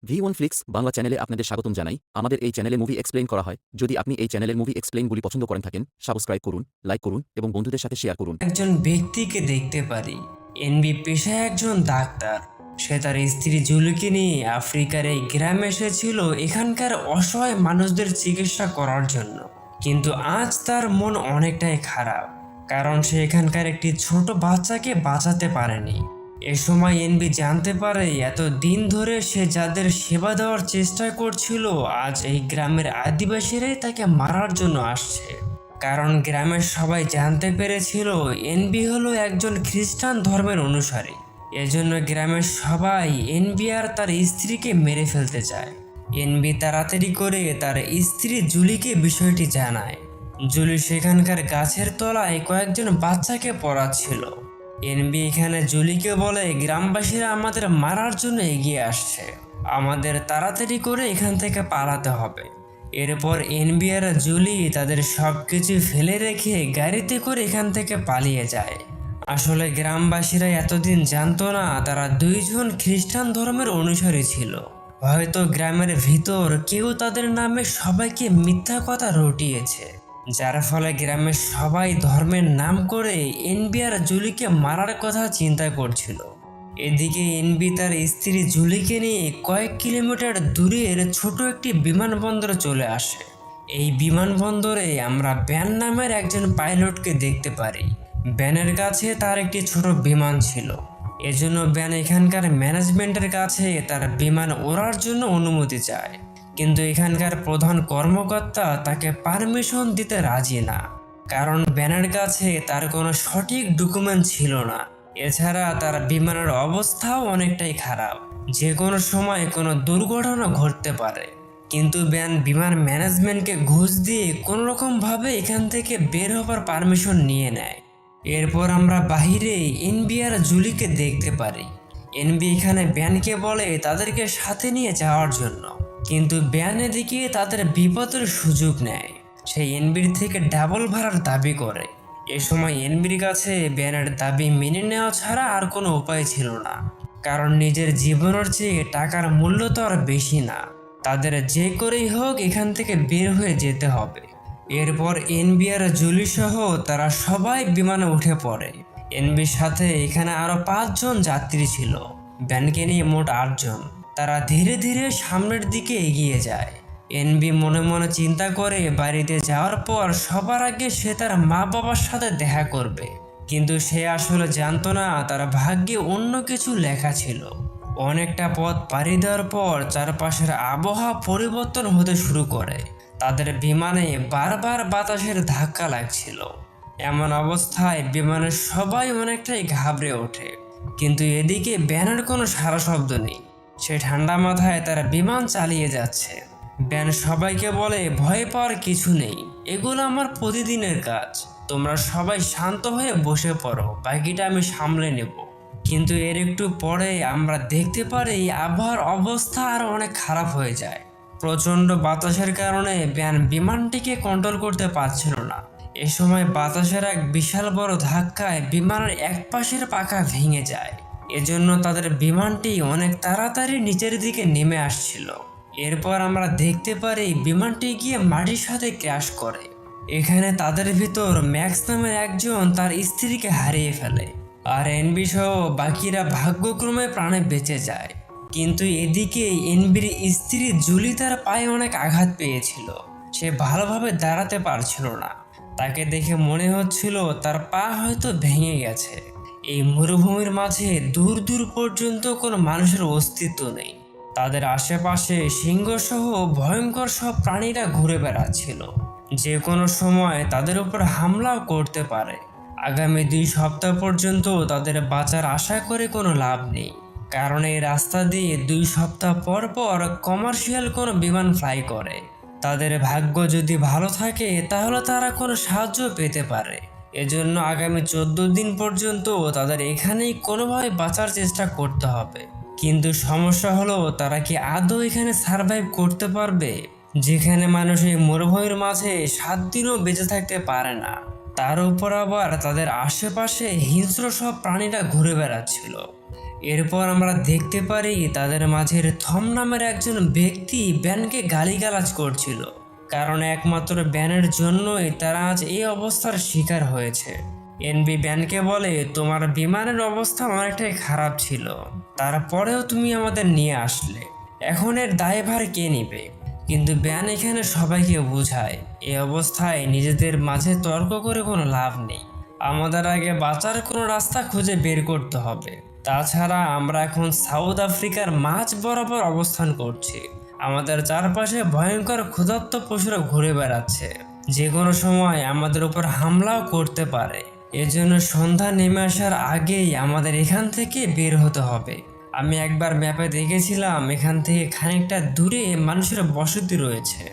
V1 flicks Bangla চ্যানেলে আপনাদের স্বাগতম জানাই। আমাদের এই চ্যানেলে মুভি এক্সপ্লেইন করা হয়। যদি আপনি এই চ্যানেলের মুভি এক্সপ্লেইনগুলি পছন্দ করেন থাকেন, সাবস্ক্রাইব করুন, লাইক করুন এবং বন্ধুদের সাথে শেয়ার করুন। একজন ব্যক্তিকে দেখতে পারি। এনবি পেশায় একজন ডাক্তার। সে তার স্ত্রী জুলিকে নিয়ে আফ্রিকার এই গ্রামে এসেছিল এখানকার অসহায় মানুষদের চিকিৎসা করার জন্য। কিন্তু আজ তার মন অনেকটাই খারাপ, কারণ সে এখানকার একটি ছোট বাচ্চাকে বাঁচাতে পারেনি। এ সময় এনবি জানতে পারে এত দিন ধরে সে যাদের সেবা দেওয়ার চেষ্টা করছিল, আজ এই গ্রামের আদিবাসীরাই তাকে মারার জন্য আসছে। কারণ গ্রামের সবাই জানতে পেরেছিল এনবি হলো একজন খ্রিস্টান ধর্মের অনুসারী। এজন্য গ্রামের সবাই এনবি আর তার স্ত্রীকে মেরে ফেলতে চায়। এনবি তাড়াতাড়ি করে তার স্ত্রী জুলিকে বিষয়টি জানায়। জুলি সেখানকার গাছের তলায় কয়েকজন বাচ্চাকে পড়াচ্ছিল। এনবি এখানে জুলিকে বলে, গ্রামবাসীরা আমাদের মারার জন্য এগিয়ে আসছে, আমাদের তাড়াতাড়ি করে এখান থেকে পালাতে হবে। এরপর এনবি আর জুলি তাদের সবকিছু ফেলে রেখে গাড়িতে করে এখান থেকে পালিয়ে যায়। আসলে গ্রামবাসীরা এতদিন জানতো না তারা দুইজন খ্রিস্টান ধর্মের অনুসারী ছিল। হয়তো গ্রামের ভিতর কেউ তাদের নামে সবাইকে মিথ্যা কথা রটিয়েছে, যার ফলে গ্রামের সবাই ধর্মের নাম করে এনবি আর জুলিকে মারার কথা চিন্তা করছিল। এদিকে এনবি তার স্ত্রী জুলিকে নিয়ে কয়েক কিলোমিটার দূরের ছোট একটি বিমানবন্দরে চলে আসে। এই বিমানবন্দরে আমরা ব্যান নামের একজন পাইলটকে দেখতে পারি। ব্যানের কাছে তার একটি ছোট বিমান ছিল। এজন্য ব্যান এখানকার ম্যানেজমেন্টের কাছে তার বিমান ওড়ার জন্য অনুমতি চায়, কিন্তু এখানকার প্রধান কর্মকর্তা তাকে পারমিশন দিতে রাজি না, কারণ ব্যানের কাছে তার কোনো সঠিক ডকুমেন্ট ছিল না। এছাড়া তার বিমানের অবস্থাও অনেকটাই খারাপ, যে কোনো সময় কোনো দুর্ঘটনা ঘটতে পারে। কিন্তু ব্যান বিমান ম্যানেজমেন্টকে ঘুষ দিয়ে কোনোরকমভাবে এখান থেকে বের হবার পারমিশন নিয়ে নেয়। এরপর আমরা বাহিরে এনবি আর জুলিকে দেখতে পারি। এনবি এখানে ব্যানকে বলে তাদেরকে সাথে নিয়ে যাওয়ার জন্য, কিন্তু ব্যান এদিকে তাদের বিপদের সুযোগ নেয়। সে এনবির থেকে ডাবল ভাড়ার দাবি করে। এ সময় এনবির কাছে ব্যানের দাবি মেনে নেওয়া ছাড়া আর কোনো উপায় ছিল না, কারণ নিজের জীবনের চেয়ে টাকার মূল্য তো আর বেশি না। তাদের যে করেই হোক এখান থেকে বের হয়ে যেতে হবে। এরপর এনবি আর জুলি সহ তারা সবাই বিমানে উঠে পড়ে। এনবির সাথে এখানে আরো 5 জন যাত্রী ছিল। ব্যানকে নিয়ে মোট 8 জন। তারা ধীরে ধীরে সামনের দিকে এগিয়ে যায়। এনবি মনে মনে চিন্তা করে বাড়িতে যাওয়ার পর সবার আগে সে তার মা বাবার সাথে দেখা করবে, কিন্তু সে আসলে জানতো না তার ভাগ্যে অন্য কিছু লেখা ছিল। অনেকটা পথ পাড়ি দেওয়ার পর চারপাশের আবহাওয়া পরিবর্তন হতে শুরু করে। তাদের বিমানে বারবার বাতাসের ধাক্কা লাগছিল। এমন অবস্থায় বিমানের সবাই অনেকটাই ঘাবড়ে ওঠে, কিন্তু এদিকে ব্যানের কোনো সাড়া শব্দ নেই। সে ঠান্ডা মাথায় তার বিমান চালিয়ে যাচ্ছে। ব্যান সবাইকে বলে, ভয় পাওয়ার কিছু নেই, এগুলো আমার প্রতিদিনের কাজ, তোমরা সবাই শান্ত হয়ে বসে পড়ো, বাকিটা আমি সামলে নেব। কিন্তু এর একটু পরে আমরা দেখতে পারি আবহাওয়ার অবস্থা আর অনেক খারাপ হয়ে যায়। প্রচণ্ড বাতাসের কারণে ব্যান বিমানটিকে কন্ট্রোল করতে পারছিল না। এ সময় বাতাসের এক বিশাল বড় ধাক্কায় বিমানের এক পাশের পাখা ভেঙে যায়। এজন্য তাদের বিমানটি অনেক তাড়াতাড়ি নিচের দিকে নেমে আসছিল। এরপর আমরা দেখতে পারি বিমানটি গিয়ে মাটির সাথে ক্র্যাশ করে। এখানে তাদের ভিতর ম্যাক্স নামের একজন তার স্ত্রীকে হারিয়ে ফেলে, আর এনবি সহ বাকিরা ভাগ্যক্রমে প্রাণে বেঁচে যায়। কিন্তু এদিকে এনবির স্ত্রী জুলি তার পায়ে অনেক আঘাত পেয়েছিল। সে ভালোভাবে দাঁড়াতে পারছিল না। তাকে দেখে মনে হচ্ছিল তার পা হয়তো ভেঙে গেছে। এই মরুভূমির মাঝে দূর দূর পর্যন্ত কোনো মানুষের অস্তিত্ব নেই। তাদের আশেপাশে সিংহসহ ভয়ঙ্কর সব প্রাণীরা ঘুরে বেড়াচ্ছিল, যে কোনো সময় তাদের উপর হামলাও করতে পারে। আগামী 2 সপ্তাহ পর্যন্ত তাদের বাঁচার আশা করে কোনো লাভ নেই, কারণ এই রাস্তা দিয়ে 2 সপ্তাহ পর পর কমার্শিয়াল কোনো বিমান ফ্লাই করে। তাদের ভাগ্য যদি ভালো থাকে তাহলে তারা কোনো সাহায্য পেতে পারে। এজন্য আগামী 14 দিন পর্যন্ত তাদের এখানেই কোনোভাবে বাঁচার চেষ্টা করতে হবে। কিন্তু সমস্যা হলো তারা কি আদৌ এখানে সার্ভাইভ করতে পারবে, যেখানে মানুষ এই মরুভূমির মাঝে 7 দিনও বেঁচে থাকতে পারে না। তার উপর আবার তাদের আশেপাশে হিংস্র সব প্রাণীরা ঘুরে বেড়াচ্ছিল। এরপর আমরা দেখতে পারি তাদের মাঝের থম নামের একজন ব্যক্তি ব্যানকে গালিগালাজ করছিল, কারণ একমাত্র ব্যানের জন্যই তারা আজ এই অবস্থার শিকার হয়েছে। এনবি ব্যানকে বলে, তোমার বিমানের অবস্থা অনেকটাই খারাপ ছিল, তারপরেও তুমি আমাদের নিয়ে আসলে, এখন এর দায়ভার কে নিবে? কিন্তু ব্যান এখানে সবাইকে বোঝায় এই অবস্থায় নিজেদের মাঝে তর্ক করে কোনো লাভ নেই, আমাদের আগে বাঁচার কোনো রাস্তা খুঁজে বের করতে হবে। তাছাড়া আমরা এখন সাউথ আফ্রিকার মাঝ বরাবর অবস্থান করছি, আমাদের চারপাশে ভয়ঙ্কর ক্ষুধার্ত পশুরা ঘুরে বেড়াচ্ছে, যে কোনো সময় আমাদের উপর হামলাও করতে পারে। এজন্য সন্ধ্যা নেমে আসার আগেই আমাদের এখান থেকে বের হতে হবে। আমি একবার ম্যাপে দেখেছিলাম এখান থেকে খানিকটা দূরে মানুষের বসতি রয়েছে,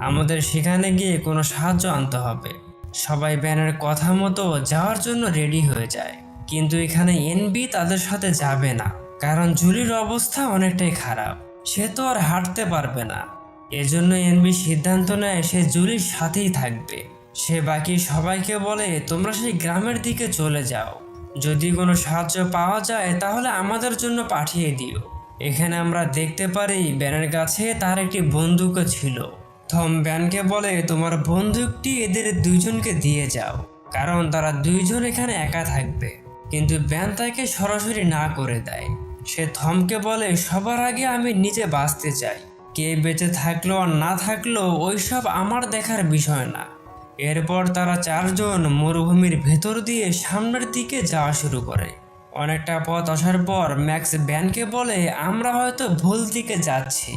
আমাদের সেখানে গিয়ে কোনো সাহায্য আনতে হবে। সবাই ব্যানের কথা মতো যাওয়ার জন্য রেডি হয়ে যায়, কিন্তু এখানে এনবি তাদের সাথে যাবে না, কারণ জুলির অবস্থা অনেকটাই খারাপ, সে তো আর হাঁটতে পারবে না। এজন্য এনবি সিদ্ধান্ত নেয় সে জুলির সাথেই থাকবে। সে বাকি সবাইকে বলে, তোমরা সেই গ্রামের দিকে চলে যাও, যদি কোনো সাহায্য পাওয়া যায় তাহলে আমাদের জন্য পাঠিয়ে দিও। এখানে আমরা দেখতে পারি ব্যানের কাছে তার একটি বন্দুকও ছিল। থম ব্যানকে বলে, তোমার বন্দুকটি এদের দুইজনকে দিয়ে যাও, কারণ তারা দুইজন এখানে একা থাকবে। কিন্তু ব্যান তাকে সরাসরি না করে দেয়। সে থমকে বলে, সবার আগে আমি নিজে বাঁচতে চাই, কে বেঁচে থাকলো আর না থাকলো ওইসব আমার দেখার বিষয় না। এরপর তারা চারজন মরুভূমির ভেতর দিয়ে সামনের দিকে যাওয়া শুরু করে। অনেকটা পথ আসার পর ম্যাক্স ব্যানকে বলে, আমরা হয়তো ভুল দিকে যাচ্ছি,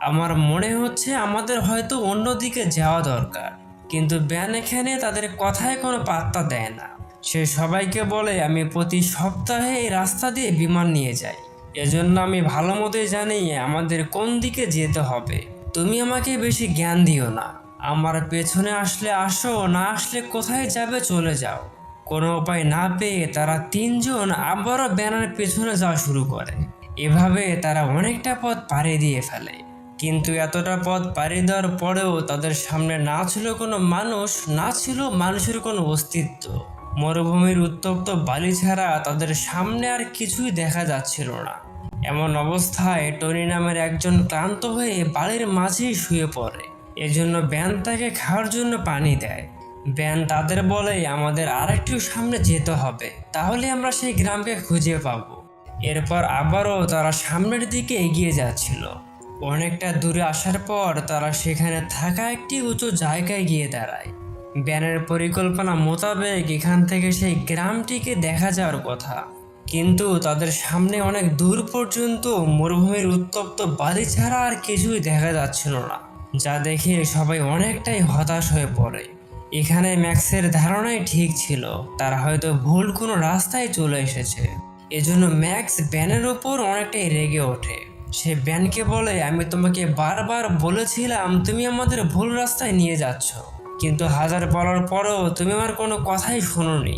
আমার মনে হচ্ছে আমাদের হয়তো অন্য দিকে যাওয়া দরকার। কিন্তু ব্যান এখানে তাদের কথায় কোনো পাত্তা দেয় না। সে সবাইকে বলে, আমি প্রতি সপ্তাহে এই রাস্তা দিয়ে বিমান নিয়ে যাই, এজন্য আমি ভালো মতোই জানি আমাদের কোন দিকে যেতে হবে। তুমি আমাকে বেশি জ্ঞান দিও না, আমার পেছনে আসলে আসো, না আসলে কোথায় যাবে চলে যাও। কোনো উপায় না পেয়ে তারা তিনজন আবারও ব্যানের পেছনে যাওয়া শুরু করে। এভাবে তারা অনেকটা পথ পাড়ি দিয়ে ফেলে, কিন্তু এতটা পথ পাড়ি দেওয়ার পরেও তাদের সামনে না ছিল কোনো মানুষ, না ছিল মানুষের কোনো অস্তিত্ব। মরুভূমির উত্তপ্ত বালি ছাড়া তাদের সামনে আর কিছুই দেখা যাচ্ছিল না। এমন অবস্থায় টনি নামের একজন ক্লান্ত হয়ে বালির মাঝেই শুয়ে পড়ে। এজন্য ব্যান তাকে খাওয়ার জন্য পানি দেয়। ব্যান তাদের বলে, আমাদের আরেকটু সামনে যেতে হবে, তাহলে আমরা সেই গ্রামকে খুঁজে পাবো। এরপর আবারও তারা সামনের দিকে এগিয়ে যাচ্ছিল। অনেকটা দূরে আসার পর তারা সেখানে থাকা একটি উঁচু জায়গায় গিয়ে দাঁড়ায়। ব্যানের পরিকল্পনা মোতাবেক এখান থেকে সেই গ্রামটিকে দেখা যাওয়ার কথা, কিন্তু তাদের সামনে অনেক দূর পর্যন্ত মরুভূমির উত্তপ্ত বালি ছাড়া আর কিছুই দেখা যাচ্ছিল না, যা দেখে সবাই অনেকটাই হতাশ হয়ে পড়ে। এখানে ম্যাক্সের ধারণাই ঠিক ছিল, তারা হয়তো ভুল কোনো রাস্তায় চলে এসেছে। এজন্য ম্যাক্স ব্যানের উপর অনেকটাই রেগে ওঠে। সে ব্যানকে বলে, আমি তোমাকে বারবার বলেছিলাম তুমি আমাদের ভুল রাস্তায় নিয়ে যাচ্ছ, কিন্তু হাজার বলার পরও তুমি আমার কোনো কথাই শোনোনি।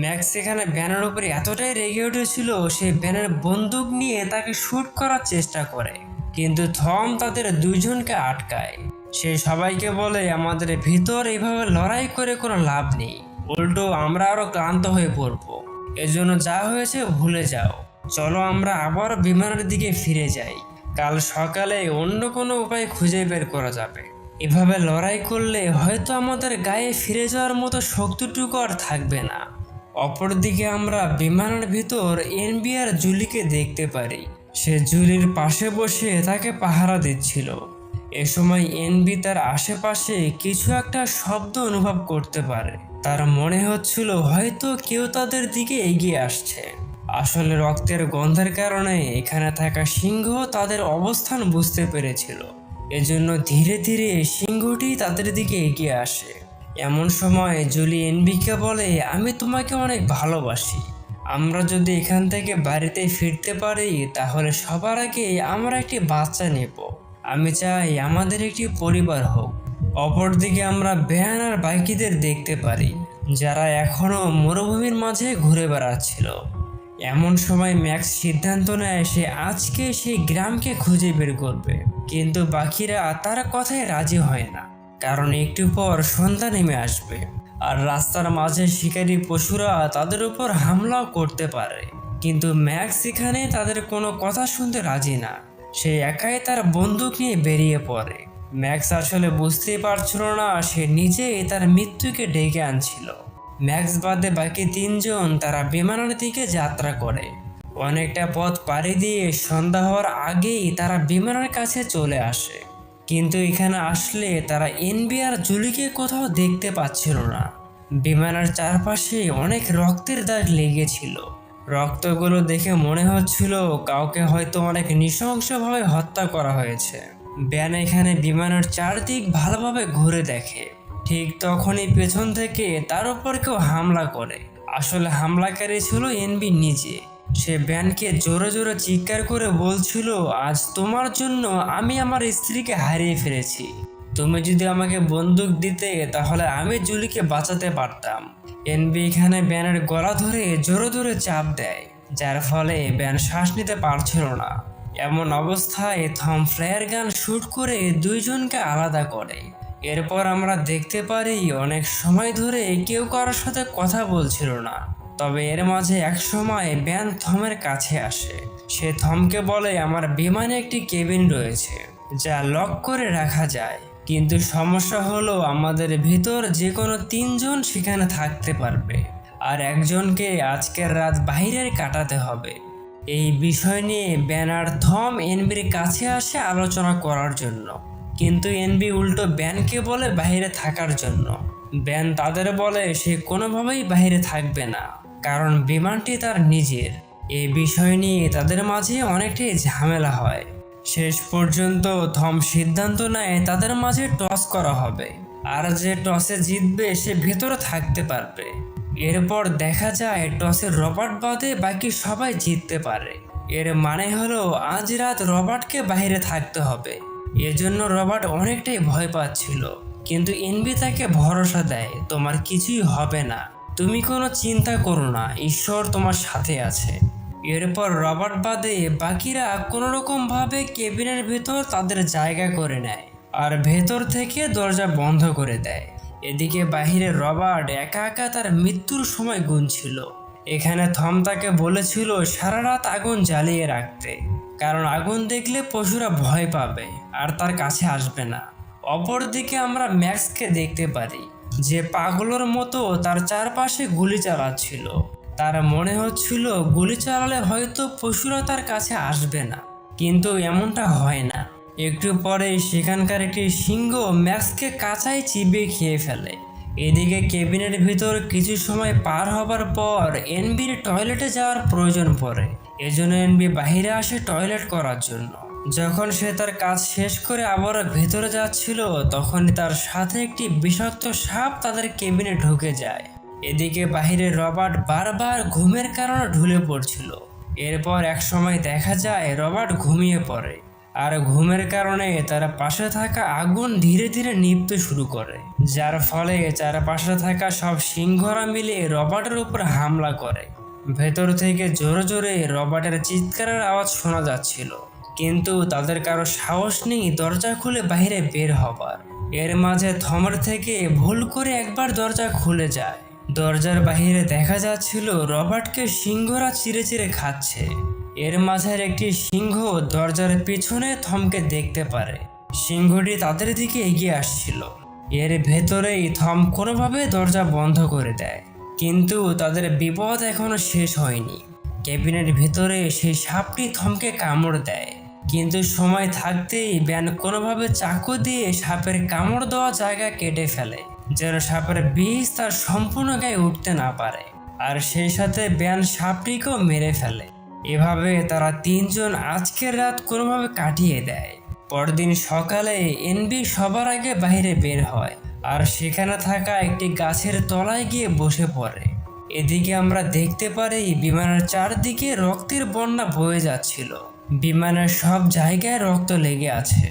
ম্যাক্স এখানে ব্যানের উপরে এতটাই রেগে উঠেছিল, সে ব্যানের বন্দুক নিয়ে তাকে শ্যুট করার চেষ্টা করে, কিন্তু থম তাদের দুইজনকে আটকায়। সে সবাইকে বলে, আমাদের ভিতর এইভাবে লড়াই করে কোনো লাভ নেই, উল্টো আমরা আরো ক্লান্ত হয়ে পড়বো, এজন্য যা হয়েছে ভুলে যাও, চলো আমরা আবার বিমানের দিকে ফিরে যাই, কাল সকালে অন্য কোনো উপায় খুঁজে বের করা যাবে। এভাবে লড়াই করলে হয়তো আমাদের গায়ে ফিরে যাওয়ার মতো শক্তিটুকু আর থাকবে না। অপরদিকে আমরা বিমানের ভিতর এনবি আর জুলিকে দেখতে পারি। সে জুলির পাশে বসে তাকে পাহারা দিচ্ছিল। এ সময় এনবি তার আশেপাশে কিছু একটা শব্দ অনুভব করতে পারে। তার মনে হচ্ছিল হয়তো কেউ তাদের দিকে এগিয়ে আসছে। আসলে রক্তের গন্ধের কারণে এখানে থাকা সিংহ তাদের অবস্থান বুঝতে পেরেছিল, এজন্য ধীরে ধীরে সিংহটি তাদের দিকে এগিয়ে আসে। এমন সময় জুলি এনবিকে বলে, আমি তোমাকে অনেক ভালোবাসি, আমরা যদি এখান থেকে বাড়িতে ফিরতে পারি তাহলে সবার আগে আমরা একটি বাচ্চা নেব, আমি চাই আমাদের একটি পরিবার হোক। অপরদিকে আমরা ব্যান আর বাকিদের দেখতে পারি, যারা এখনও মরুভূমির মাঝে ঘুরে বেড়াচ্ছিল। এমন সময় ম্যাক্স সিদ্ধান্ত নেয় সে আজকে সেই গ্রামকে খুঁজে বের করবে, কিন্তু বাকিরা তার কথায় রাজি হয় না, কারণ একটু পর সন্ধ্যা নেমে আসবে আর রাস্তার মাঝে শিকারী পশুরা তাদের উপর হামলাও করতে পারে। কিন্তু ম্যাক্স এখানে তাদের কোনো কথা শুনতে রাজি না। সে একাই তার বন্দুক নিয়ে বেরিয়ে পড়ে। ম্যাক্স আসলে বুঝতেই পারছিল না সে নিজেই তার মৃত্যুকে ডেকে আনছিল। ম্যাক্স বাদে বাকি তিনজন তারা বিমানের দিকে যাত্রা করে। অনেকটা পথ পাড়ি দিয়ে সন্ধ্যা হওয়ার আগেই তারা বিমানের কাছে চলে আসে। কিন্তু এখানে আসলে তারা এনবি আর জুলিকে কোথাও দেখতে পাচ্ছিল না। বিমানের চারপাশে অনেক রক্তের দাগ লেগেছিল। রক্তগুলো দেখে মনে হচ্ছিল কাউকে হয়তো অনেক নৃশংসভাবে হত্যা করা হয়েছে। ব্যান এখানে বিমানের চারদিক ভালোভাবে ঘুরে দেখে। ঠিক তখনই পেছন থেকে তার উপর কেউ হামলা করে। আসলে হামলাকারী ছিল এনবি নিজে। সে ব্যানকে জোরে জোরে চিৎকার করে বলছিল, আজ তোমার জন্য আমি আমার স্ত্রীকে হারিয়ে ফেলেছি। তুমি যদি আমাকে বন্দুক দিতে তাহলে আমি জুলিকে বাঁচাতে পারতাম। এনবি এখানে ব্যানের গলা ধরে জোরে জোরে চাপ দেয়, যার ফলে ব্যান শ্বাস নিতে পারছিল না। এমন অবস্থায় থম ফ্লেয়ার গান শুট করে দুইজনকে আলাদা করে। এরপর আমরা দেখতে পারি অনেক সময় ধরে কেউ কারোর সাথে কথা বলছিল না। তবে এর মাঝে এক সময় ব্যান থমের কাছে আসে। সে থমকে বলে, আমার বিমানে একটি কেবিন রয়েছে যা লক করে রাখা যায়, কিন্তু সমস্যা হলো আমাদের ভিতর যে কোনো তিনজন সেখানে থাকতে পারবে, আর একজনকে আজকের রাত বাইরে কাটাতে হবে। এই বিষয় নিয়ে ব্যান আর থম এনবির কাছে আসে আলোচনা করার জন্য, কিন্তু এনবি উল্টো ব্যানকে বলে বাইরে থাকার জন্য। ব্যান তাদের বলে সে কোনোভাবেই বাইরে থাকবে না, কারণ বিমানটি তার নিজের। এই বিষয় নিয়ে তাদের মাঝে অনেকটাই ঝামেলা হয়। শেষ পর্যন্ত থম সিদ্ধান্ত নেয় তাদের মাঝে টস করা হবে, আর যে টসে জিতবে সে ভেতরে থাকতে পারবে। এরপর দেখা যায় টসে রবার্ট বাদে বাকি সবাই জিততে পারে। এর মানে হলো আজ রাত রবার্টকে বাইরে থাকতে হবে। এজন্য রবার্ট অনেকটাই ভয় পাচ্ছিল, কিন্তু এনবি তাকে ভরসা দেয়, তোমার কিছুই হবে না, তুমি কোনো চিন্তা করো না, ঈশ্বর তোমার সাথে আছে। এরপর রবার্ট বাদে বাকিরা কোনোরকম ভাবে কেবিনের ভেতর তাদের জায়গা করে নেয় আর ভেতর থেকে দরজা বন্ধ করে দেয়। এদিকে বাহিরে রবার্ট একা একা তার মৃত্যুর সময় গুনছিল। এখানে থম তাকে বলেছিল সারা রাত আগুন জ্বালিয়ে রাখতে, কারণ আগুন দেখলে পশুরা ভয় পাবে আর তার কাছে আসবে না। অপরদিকে আমরা ম্যাক্সকে দেখতে পারি, যে পাগলের মতো তার চারপাশে গুলি চালাচ্ছিল। তার মনে হচ্ছিল গুলি চালালে হয়তো পশুরা তার কাছে আসবে না, কিন্তু এমনটা হয় না। একটু পরে সেখানকার একটি সিংহ ম্যাক্সকে কাঁচাই চিবিয়ে খেয়ে ফেলে। এদিকে কেবিনের ভিতর কিছু সময় পার হবার পর এনবির টয়লেটে যাওয়ার প্রয়োজন পড়ে। এজন্য এনবি বাইরে আসে টয়লেট করার জন্য। যখন সে তার কাজ শেষ করে আবার ভেতরে যাচ্ছিল, তখনই তার সাথে একটি বিষাক্ত সাপ তাদের কেবিনে ঢুকে যায়। এদিকে বাইরে রবার্ট বারবার ঘুমের কারণে ঢুলে পড়ছিল। এরপর এক সময় দেখা যায় রবার্ট ঘুমিয়ে পড়ে, আর ঘুমের কারণে তার পাশে থাকা আগুন ধীরে ধীরে নিভতে শুরু করে, যার ফলে চারপাশে থাকা সব সিংহরা মিলে রবার্টের উপর হামলা করে। ভেতর থেকে জোরে জোরে রবার্টের চিৎকারের আওয়াজ শোনা যাচ্ছিল, কিন্তু তাদের কারো সাহস নেই দরজা খুলে বাইরে বের হবার। এর মাঝে থমের থেকে ভুল করে একবার দরজা খুলে যায়। দরজার বাইরে দেখা যাচ্ছিল রবার্টকে সিংহরা চিরে চিরে খাচ্ছে। এর মাঝের একটি সিংহ দরজার পিছনে থমকে দেখতে পারে। সিংহটি তাদের দিকে এগিয়ে আসছিল। এর ভেতরেই থম কোনোভাবে দরজা বন্ধ করে দেয়, কিন্তু তাদের বিপদ এখনো শেষ হয়নি। ক্যাবিনের ভেতরে সেই সাপটি থমকে কামড় দেয়, কিন্তু সময় থাকতেই ব্যান কোনোভাবে চাকু দিয়ে সাপের কামড় দেওয়া জায়গা কেটে ফেলে, যেন সাপের বিষ তার সম্পূর্ণ গায়ে উঠতে না পারে। আর সেই সাথে ব্যান সাপটিকেও মেরে ফেলে। এভাবে তারা তিনজন আজকের রাত কোনোভাবে কাটিয়ে দেয়। পরদিন সকালে এনবি সবার আগে বাইরে বের হয়, আর সেখানে থাকা একটি গাছের তলায় গিয়ে বসে পড়ে। এদিকে আমরা দেখতে পারি বিমানের চারদিকে রক্তের বন্যা বয়ে যাচ্ছিল। বিমানের সব জায়গায় রক্ত লেগে আছে।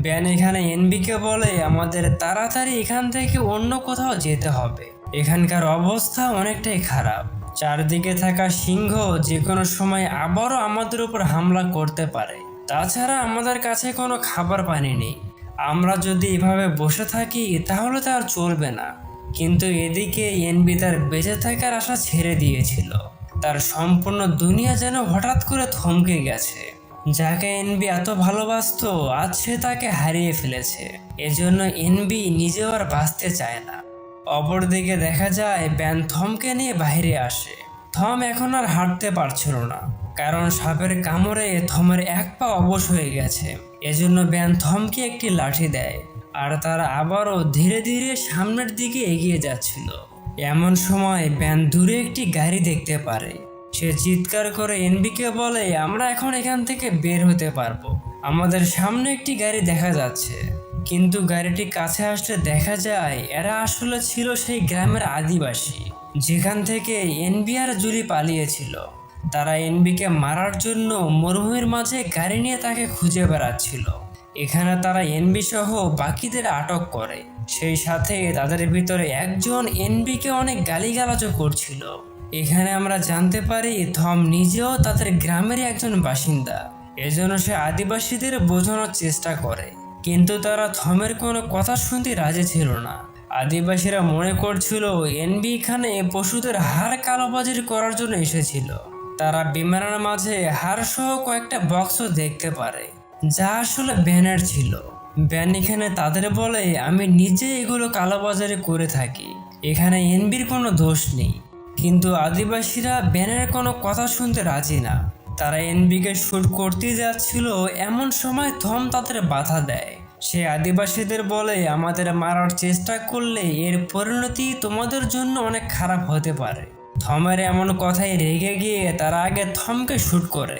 ব্যান এখানে এনবিকে বলে আমাদের তাড়াতাড়ি এখান থেকে অন্য কোথাও যেতে হবে, এখানকার অবস্থা অনেকটাই খারাপ। চারদিকে থাকা সিংহ যে কোনো সময় আবারও আমাদের উপর হামলা করতে পারে। তাছাড়া আমাদের কাছে কোনো খাবার পানি নেই, আমরা যদি এভাবে বসে থাকি তাহলে তা আর চলবে না। কিন্তু এদিকে এনবি তার বেঁচে থাকার আশা ছেড়ে দিয়েছিল। তার সম্পূর্ণ দুনিয়া যেন হঠাৎ করে থমকে গেছে। যাকে এনবি এত ভালোবাসতো আজ সে তাকে হারিয়ে ফেলেছে। এজন্য এনবি নিজেও আর বাঁচতে চায় না। অপরদিকে দেখা যায় ব্যান থমকে নিয়ে বাইরে আসে। থম এখন আর হাঁটতে পারছিল না, কারণ সাপের কামড়ে থমের এক পা অবশ হয়ে গেছে। এজন্য ব্যান থমকে একটি লাঠি দেয়, আর তারা আবারও ধীরে ধীরে সামনের দিকে এগিয়ে যাচ্ছিল। এমন সময় ব্যান দূরে একটি গাড়ি দেখতে পারে। সে চিৎকার করে এনবিকে বলে, আমরা এখন এখান থেকে বের হতে পারবো। আমাদের সামনে একটি গাড়ি দেখা যাচ্ছে। কিন্তু গাড়িটি কাছে আসলে দেখা যায় এরা আসলে ছিল সেই গ্রামের আদিবাসী, যেখান থেকে এনবি আর জুলি পালিয়েছিল। তারা এনবিকে মারার জন্য মরুভূমির মাঝে গাড়ি নিয়ে তাকে খুঁজে বেড়াচ্ছিল। এখানে তারা এনবি সহ বাকিদের আটক করে। সেই সাথে তাদের ভিতরে একজন এনবিকে অনেক গালিগালাজও করছিল। এখানে আমরা জানতে পারি থম নিজেও তাদের গ্রামেরই একজন বাসিন্দা। এজন্য সে আদিবাসীদের বোঝানোর চেষ্টা করে, কিন্তু তারা থমের কোনো কথা শুনতে রাজি ছিল না। আদিবাসীরা মনে করছিল এনবি এখানে পশুদের হাড় কালোবাজির করার জন্য এসেছিল। তারা বিমানের মাঝে হাড় সহ কয়েকটা বক্সও দেখতে পারে, যা আসলে ব্যানের ছিল। ব্যান এখানে তাদের বলে, আমি নিজে এগুলো কালোবাজারি করে থাকি, এখানে এনবির কোনো দোষ নেই। কিন্তু আদিবাসীরা ব্যানের কোনো কথা শুনতে রাজি না। তারা এনবিকে শুট করতে যাচ্ছিল, এমন সময় থম তাদের বাধা দেয়। সে আদিবাসীদের বলে, আমাদের মারার চেষ্টা করলে এর পরিণতি তোমাদের জন্য অনেক খারাপ হতে পারে। থমের এমন কথায় রেগে গিয়ে তারা আগে থমকে শুট করে,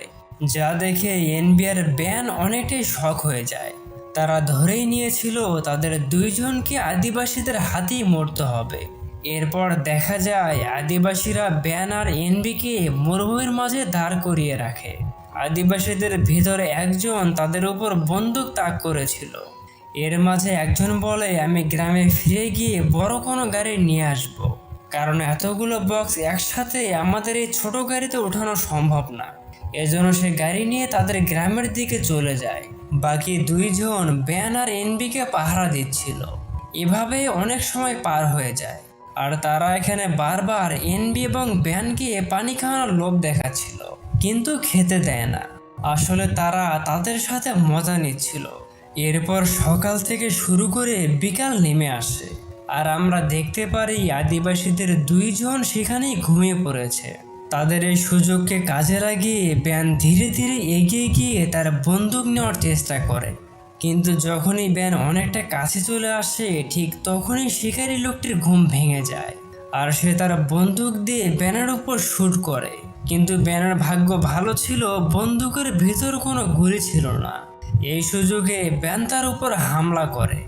যা দেখে এনবি আর ব্যান অনেকটাই শক হয়ে যায়। তারা ধরেই নিয়েছিল তাদের দুইজনকে আদিবাসীদের হাতেই মরতে হবে। এরপর দেখা যায় আদিবাসীরা ব্যান আর এনবিকে মরুভূমির মাঝে দাঁড় করিয়ে রাখে। আদিবাসীদের ভিতরে একজন তাদের উপর বন্দুক তাক করেছিল। এর মাঝে একজন বলে, আমি গ্রামে ফিরে গিয়ে বড় কোনো গাড়ি নিয়ে আসব, কারণ এতগুলো বক্স একসাথে আমাদের এই ছোট গাড়িতে ওঠানো সম্ভব না। এজন্য সে গাড়ি নিয়ে তাদের গ্রামের দিকে চলে যায়। বাকি দুইজন ব্যান আর এনবিকে পাহারা দিচ্ছিল। এভাবে অনেক সময় পার হয়ে যায়, আর তারা এখানে বারবার এনবি এবং ব্যানকে পানি খাওয়ানোর লোভ দেখাচ্ছিল, কিন্তু খেতে দেয় না। আসলে তারা তাদের সাথে মজা নিচ্ছিল। এরপর সকাল থেকে শুরু করে বিকাল নেমে আসে, আর আমরা দেখতে পারি আদিবাসীদের দুইজন সেখানেই ঘুমিয়ে পড়েছে। তাদের এই সুযোগকে কাজে লাগিয়ে ব্যান ধীরে ধীরে এগিয়ে গিয়ে তার বন্দুক নেওয়ার চেষ্টা করে। কিন্তু যখনই ব্যান অনেকটা কাছে চলে আসে, ঠিক তখনই শিকারী লোকটির ঘুম ভেঙে যায়, আর সে তার বন্দুক দিয়ে ব্যানের উপর শুট করে। কিন্তু ব্যানের ভাগ্য ভালো ছিল, বন্দুকের ভিতর কোনো গুলি ছিল না। এই সুযোগে ব্যান তার উপর হামলা করে।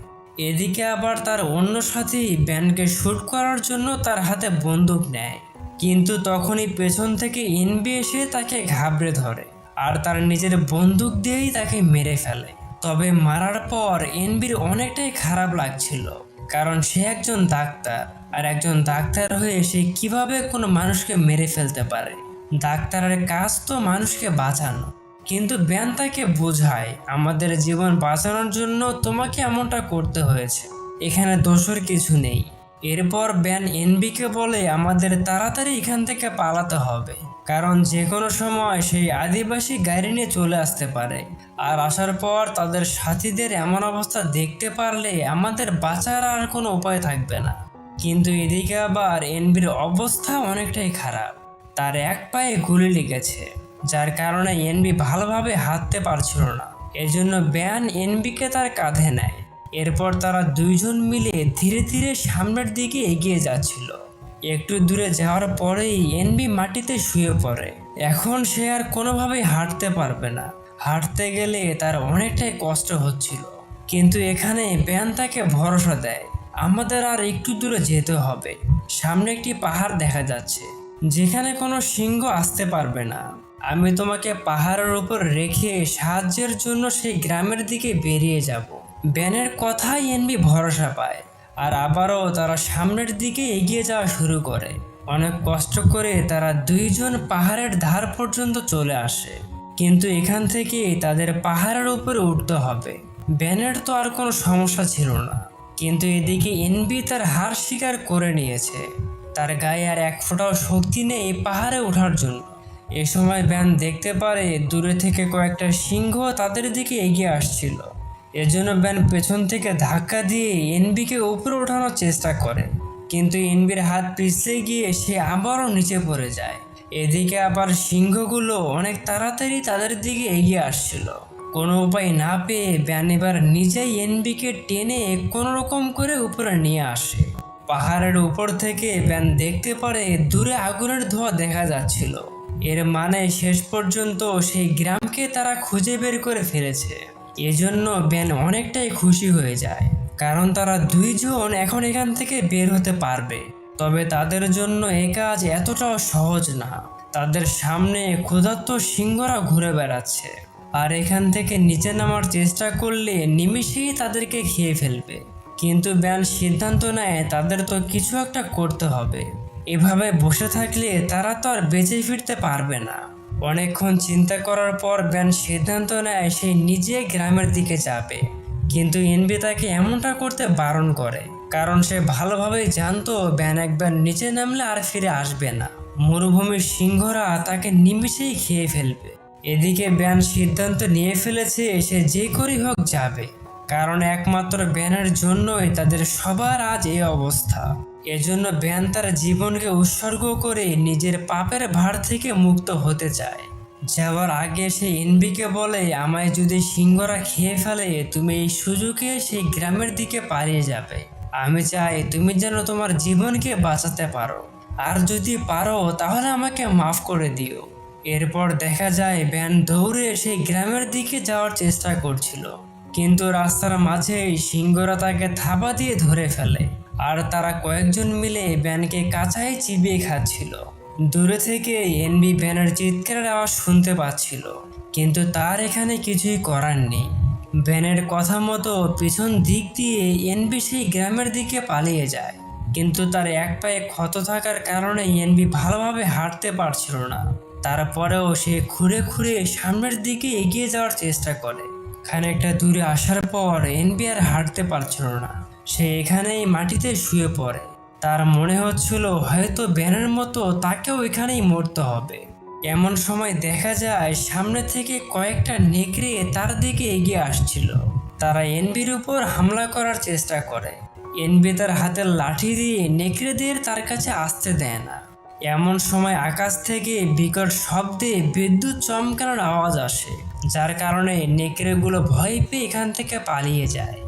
এদিকে আবার তার অন্য সাথী ব্যানকে শুট করার জন্য তার হাতে বন্দুক নেয়, কিন্তু তখনই পেছন থেকে এনবি এসে তাকে ঘাবড়ে ধরে, আর তার নিজের বন্দুক দিয়েই তাকে মেরে ফেলে। তবে মারার পর এনবির অনেকটাই খারাপ লাগছিল, কারণ সে একজন ডাক্তার, আর একজন ডাক্তার হয়ে সে কিভাবে কোনো মানুষকে মেরে ফেলতে পারে। ডাক্তারের কাজ তো মানুষকে বাঁচানো। কিন্তু ব্যান তাকে বোঝায়, আমাদের জীবন বাঁচানোর জন্য তোমাকে এমনটা করতে হয়েছে, এখানে দোষের কিছু নেই। এরপর ব্যান এনবিকে বলে, আমাদের তাড়াতাড়ি এখান থেকে পালাতে হবে, কারণ যে কোনো সময় সেই আদিবাসী গাড়ি নিয়ে চলে আসতে পারে, আর আসার পর তাদের সাথীদের এমন অবস্থা দেখতে পারলে আমাদের বাঁচার আর কোনো উপায় থাকবে না। কিন্তু এদিকে আবার এনবির অবস্থা অনেকটাই খারাপ। তার এক পায়ে গুলি লেগেছে, যার কারণে এনবি ভালোভাবে হাঁটতে পারছিল না। এজন্য ব্যান এনবিকে তার কাঁধে নেয়। এরপর তারা দুইজন মিলে ধীরে ধীরে সামনের দিকে এগিয়ে যাচ্ছিল। একটু দূরে যাওয়ার পরেই এনবি মাটিতে শুয়ে পড়ে। এখন সে আর কোনোভাবেই হাঁটতে পারবে না। হাঁটতে গেলে তার অনেকটাই কষ্ট হচ্ছিল, কিন্তু এখানে ব্যান তাকে ভরসা দেয়, আমাদের আর একটু দূরে যেতে হবে, সামনে একটি পাহাড় দেখা যাচ্ছে, যেখানে কোনো সিংহ আসতে পারবে না। আমি তোমাকে পাহাড়ের উপর রেখে সাহায্যের জন্য সেই গ্রামের দিকে বেরিয়ে যাব। ব্যানের কথাই এনবি ভরসা পায়, আর আবারও তারা সামনের দিকে এগিয়ে যাওয়া শুরু করে। অনেক কষ্ট করে তারা দুইজন পাহাড়ের ধার পর্যন্ত চলে আসে, কিন্তু এখান থেকে তাদের পাহাড়ের উপরে উঠতে হবে। ব্যানের তো আর কোনো সমস্যা ছিল না, কিন্তু এদিকে এনবি তার হার স্বীকার করে নিয়েছে। তার গায়ে আর এক ফোঁটাও শক্তি নেই পাহাড়ে ওঠার জন্য। এ সময় ব্যান দেখতে পারে দূরে থেকে কয়েকটা সিংহ তাদের দিকে এগিয়ে আসছিল। এজন্য ব্যান পেছন থেকে ধাক্কা দিয়ে এনবিকে উপরে ওঠানোর চেষ্টা করে, কিন্তু এনবির হাত পিছলে গিয়ে সে আবারও নিচে পড়ে যায়। এদিকে আবার সিংহগুলো অনেক তাড়াতাড়ি তাদের দিকে এগিয়ে আসছিল। কোনো উপায় না পেয়ে ব্যান এবার নিজেই এনবিকে টেনে কোনো রকম করে উপরে নিয়ে আসে। পাহাড়ের উপর থেকে ব্যান দেখতে পারে দূরে আগুনের ধোঁয়া দেখা যাচ্ছিল। এর মানে শেষ পর্যন্ত সেই গ্রামকে তারা খুঁজে বের করে ফেলেছে। এজন্য ব্যান অনেকটাই খুশি হয়ে যায়, কারণ তারা দুইজন এখন এখান থেকে বের হতে পারবে। তবে তাদের জন্য এ কাজ এতটাও সহজ না। তাদের সামনে ক্ষুধার্ত সিংহরা ঘুরে বেড়াচ্ছে, আর এখান থেকে নিচে নামার চেষ্টা করলে নিমিষেই তাদেরকে খেয়ে ফেলবে। কিন্তু ব্যান সিদ্ধান্ত নেয় তাদের তো কিছু একটা করতে হবে। এভাবে বসে থাকলে তারা তো আর বেঁচে ফিরতে পারবে না। অনেকক্ষণ চিন্তা করার পর ব্যান সিদ্ধান্ত নেয় সে নিজে গ্রামের দিকে যাবে। কিন্তু এনবি তাকে এমনটা করতে বারণ করে, কারণ সে ভালোভাবেই জানতো ব্যান একবার নিচে নামলে আর ফিরে আসবে না। মরুভূমির সিংহরা তাকে নিমিষেই খেয়ে ফেলবে। এদিকে ব্যান সিদ্ধান্ত নিয়ে ফেলেছে সে যে করেই হোক যাবে, কারণ একমাত্র ব্যানের জন্যই তাদের সবার আজ এই অবস্থা। এজন্য ব্যান তার জীবনকে উৎসর্গ করে নিজের পাপের ভার থেকে মুক্ত হতে চায়। যাওয়ার আগে সে এনবিকে বলে, আমায় যদি সিংহরা খেয়ে ফেলে তুমি এই সুযোগে সেই গ্রামের দিকে পালিয়ে যাবে। আমি চাই তুমি যেন তোমার জীবনকে বাঁচাতে পারো, আর যদি পারো তাহলে আমাকে মাফ করে দিও। এরপর দেখা যায় ব্যান দৌড়ে সেই গ্রামের দিকে যাওয়ার চেষ্টা করছিল, কিন্তু রাস্তার মাঝেই সিংহরা তাকে থাবা দিয়ে ধরে ফেলে, আর তারা কয়েকজন মিলে ব্যানকে কাঁচাই চিবিয়ে খাচ্ছিল। দূরে থেকে এনবি ব্যানের চিৎকারের আওয়াজ শুনতে পাচ্ছিল, কিন্তু তার এখানে কিছুই করার নেই। ব্যানের কথা মতো পিছন দিক দিয়ে এনবি সেই গ্রামের দিকে পালিয়ে যায়, কিন্তু তার এক পায়ে ক্ষত থাকার কারণে এনবি ভালোভাবে হাঁটতে পারছিল না। তারপরেও সে খুঁড়ে খুঁড়ে সামনের দিকে এগিয়ে যাওয়ার চেষ্টা করে। খানিকটা দূরে আসার পর এনবি আর হাঁটতে পারছিল না। সে এখানেই মাটিতে শুয়ে পড়ে। তার মনে হচ্ছিল হয়তো ব্যানের মতো তাকেও এখানেই মরতে হবে। এমন সময় দেখা যায় সামনে থেকে কয়েকটা নেকড়ে তার দিকে এগিয়ে আসছিল। তারা এনবির উপর হামলা করার চেষ্টা করে। এনবি তার হাতের লাঠি দিয়ে নেকড়েদের তার কাছে আসতে দেয় না। এমন সময় আকাশ থেকে বিকট শব্দে বিদ্যুৎ চমকানোর আওয়াজ আসে, যার কারণে নেকড়েগুলো ভয় পেয়ে এখান থেকে পালিয়ে যায়।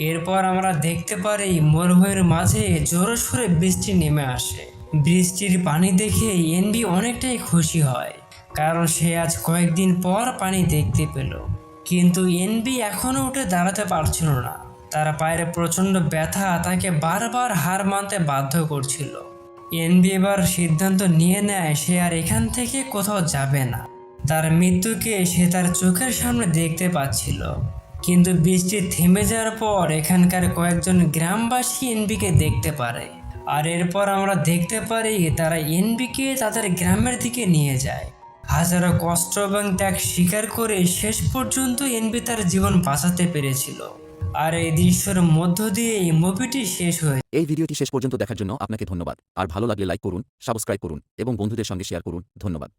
এরপর আমরা দেখতে পারি মরুভূমির মাঝে জোরে সোরে বৃষ্টি নেমে আসে। বৃষ্টির পানি দেখে এনবি অনেকটাই খুশি হয়, কারণ সে আজ কয়েকদিন পর পানি দেখতে পেল। কিন্তু এনবি এখনো উঠে দাঁড়াতে পারছিল না। তার পায়ের প্রচণ্ড ব্যথা তাকে বারবার হার মানতে বাধ্য করছিল। এনবি এবার সিদ্ধান্ত নিয়ে নেয় সে আর এখান থেকে কোথাও যাবে না। তার মৃত্যুকে সে তার চোখের সামনে দেখতে পাচ্ছিল। কিন্তু বৃষ্টি থেমে যাওয়ার পর এখানকার কয়েকজন গ্রামবাসী এনবিকে দেখতে পারে, আর এরপর আমরা দেখতে পারি তারা এনবিকে তাদের গ্রামের দিকে নিয়ে যায়। হাজারো কষ্ট এবং ত্যাগ স্বীকার করে শেষ পর্যন্ত এনবি তার জীবন বাঁচাতে পেরেছিল। আর এই দৃশ্যের মধ্য দিয়ে এই মুভিটি শেষ হয়ে। এই ভিডিওটি শেষ পর্যন্ত দেখার জন্য আপনাকে ধন্যবাদ। আর ভালো লাগলে লাইক করুন, সাবস্ক্রাইব করুন এবং বন্ধুদের সঙ্গে শেয়ার করুন। ধন্যবাদ।